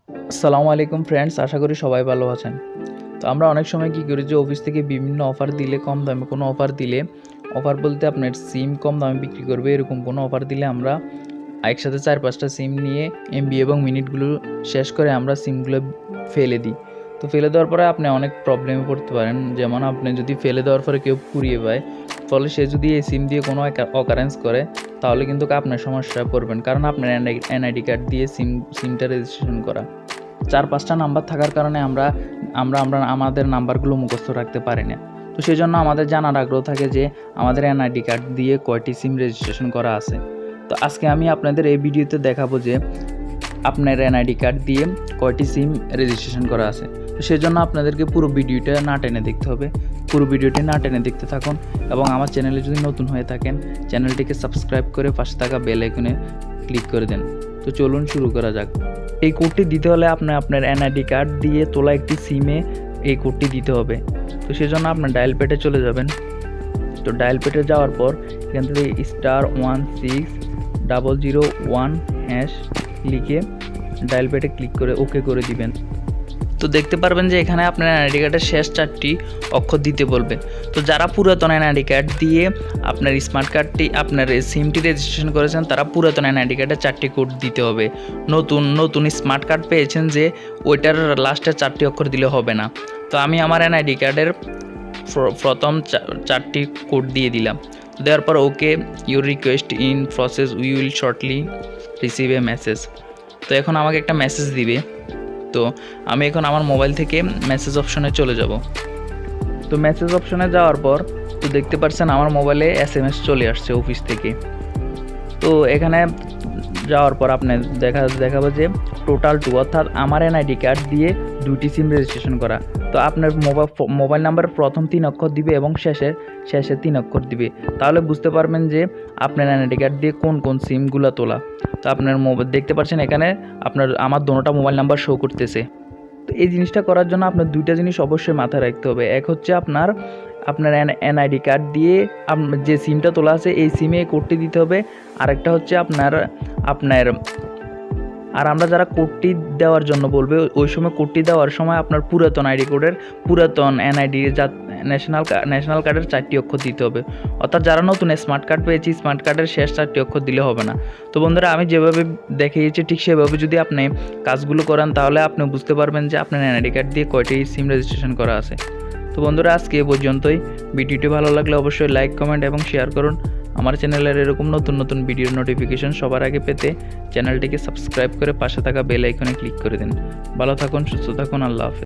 আসসালামু আলাইকুম ফ্রেন্ডস, আশা করি সবাই ভালো আছেন। তো আমরা অনেক সময় কী করি যে অফিস থেকে বিভিন্ন অফার দিলে, কম দামে কোনো অফার দিলে, অফার বলতে আপনার সিম কম দামে বিক্রি করবে এরকম কোনো অফার দিলে আমরা একসাথে 4-5টা সিম নিয়ে এমবি এবং মিনিটগুলো শেষ করে আমরা সিমগুলো ফেলে দিই। তো ফেলে দেওয়ার পরে আপনি অনেক প্রবলেমে পড়তে পারেন। যেমন আপনি যদি ফেলে দেওয়ার পরে কেউ কুড়িয়ে পায়, ফলে সে যদি এই সিম দিয়ে কোনো অকারেন্স করে, তাহলে কিন্তু আপনার সমস্যায় পড়বেন, কারণ আপনার এনআইডি কার্ড দিয়ে সিমটা রেজিস্ট্রেশন করা। 4-5টা নাম্বার থাকার কারণে আমরা আমাদের নাম্বারগুলো মুখস্থ রাখতে পারি না। তো সেই জন্য আমাদের জানার আগ্রহ থাকে যে আমাদের এনআইডি কার্ড দিয়ে কয়টি সিম রেজিস্ট্রেশন করা আছে। তো আজকে আমি আপনাদের এই ভিডিওতে দেখাবো যে আপনার এনআইডি কার্ড দিয়ে কয়টি সিম রেজিস্ট্রেশন করা আছে। তো সেই জন্য আপনাদেরকে পুরো ভিডিওটা না টেনে দেখতে হবে। পুরো ভিডিওটি না টেনে দেখতে থাকুন এবং আমার চ্যানেলে যদি নতুন হয়ে থাকেন, চ্যানেলটিকে সাবস্ক্রাইব করে পাশে থাকা বেল আইকনে ক্লিক করে দেন। তো চলুন শুরু করা যাক। এই কোডটি দিতে হলে আপনার এনআইডি কার্ড দিয়ে তোলা একটি সিমে এই কোডটি দিতে হবে। তো সেজন্য আপনার ডায়াল প্যাডে চলে যাবেন। তো ডায়াল প্যাডে যাওয়ার পর এখান থেকে *16001# লিখে ডায়াল প্যাডে ক্লিক করে ওকে করে দিবেন। তো দেখতে পারবেন যে এখানে আপনার এনআইডি কার্ডের শেষ 4টি অক্ষর দিতে বলবে। তো যারা পুরাতন এনআইডি কার্ড দিয়ে আপনার স্মার্ট কার্ডটি আপনার সিমটি রেজিস্ট্রেশন করেছেন, তারা পুরাতন এনআইডি কার্ডের 4টি কোড দিতে হবে। নতুন স্মার্ট কার্ড পেয়েছেন যে ওইটার লাস্টের 4টি অক্ষর দিলে হবে না। তো আমি আমার এনআইডি কার্ডের প্রথম 4টি কোড দিয়ে দিলাম। দেওয়ার পর okay, your request in process, we will shortly receive a message. তো এখন আমাকে একটা মেসেজ দিবে। তো আমি এখন আমার মোবাইল থেকে মেসেজ অপশনে চলে যাব। তো মেসেজ অপশনে যাওয়ার পর তো দেখতে পাচ্ছেন আমার মোবাইলে SMS চলে আসছে অফিস থেকে। তো এখানে যাওয়ার পর আপনি দেখাবো যে টোটাল 2, অর্থাৎ আমার এনআইডি কার্ড দিয়ে 2টি সিম রেজিস্ট্রেশন করা। তো আপনার মোবাইল নাম্বারের প্রথম 3 অক্ষর দিবে এবং শেষের 3 অক্ষর দিবে। তাহলে বুঝতে পারবেন যে আপনার এনআইডি কার্ড দিয়ে কোন সিমগুলো তোলা। তো আপনার মোবাইল দেখতে পাচ্ছেন এখানে আমার দোনোটা মোবাইল নাম্বার শো করতেছে। তো এই জিনিসটা করার জন্য আপনার 2টা জিনিস অবশ্যই মাথায় রাখতে হবে। এক হচ্ছে আপনার এনআইডি কার্ড দিয়ে যে সিমটা তোলা আছে এই সিমে কোডটি দিতে হবে। আরেকটা হচ্ছে আপনার আর আমরা যারা কোডটি দেওয়ার জন্য বলবে, ওই সময় কোডটি দেওয়ার সময় আপনার পুরাতন এনআইডি ন্যাশনাল কার্ডের 4টি অক্ষর দিতে হবে। অর্থাৎ যারা নতুন স্মার্ট কার্ড পেয়েছি, স্মার্ট কার্ডের শেষ 4টি অক্ষর দিলে হবে না। তো বন্ধুরা, আমি যেভাবে দেখিয়েছি ঠিক সেভাবে যদি আপনি কাজগুলো করেন, তাহলে আপনি বুঝতে পারবেন যে আপনার এনআইডি কার্ড দিয়ে কয়টি সিম রেজিস্ট্রেশন করা আছে। তো বন্ধুরা, আজকে এ পর্যন্তই। ভিডিওটি ভালো লাগলে অবশ্যই লাইক, কমেন্ট এবং শেয়ার করুন। আমার চ্যানেলের এরকম নতুন ভিডিওর নোটিফিকেশন সবার আগে পেতে চ্যানেলটিকে সাবস্ক্রাইব করে পাশে থাকা বেল আইকনে ক্লিক করে দিন। ভালো থাকুন, সুস্থ থাকুন, আল্লাহ হাফেজ।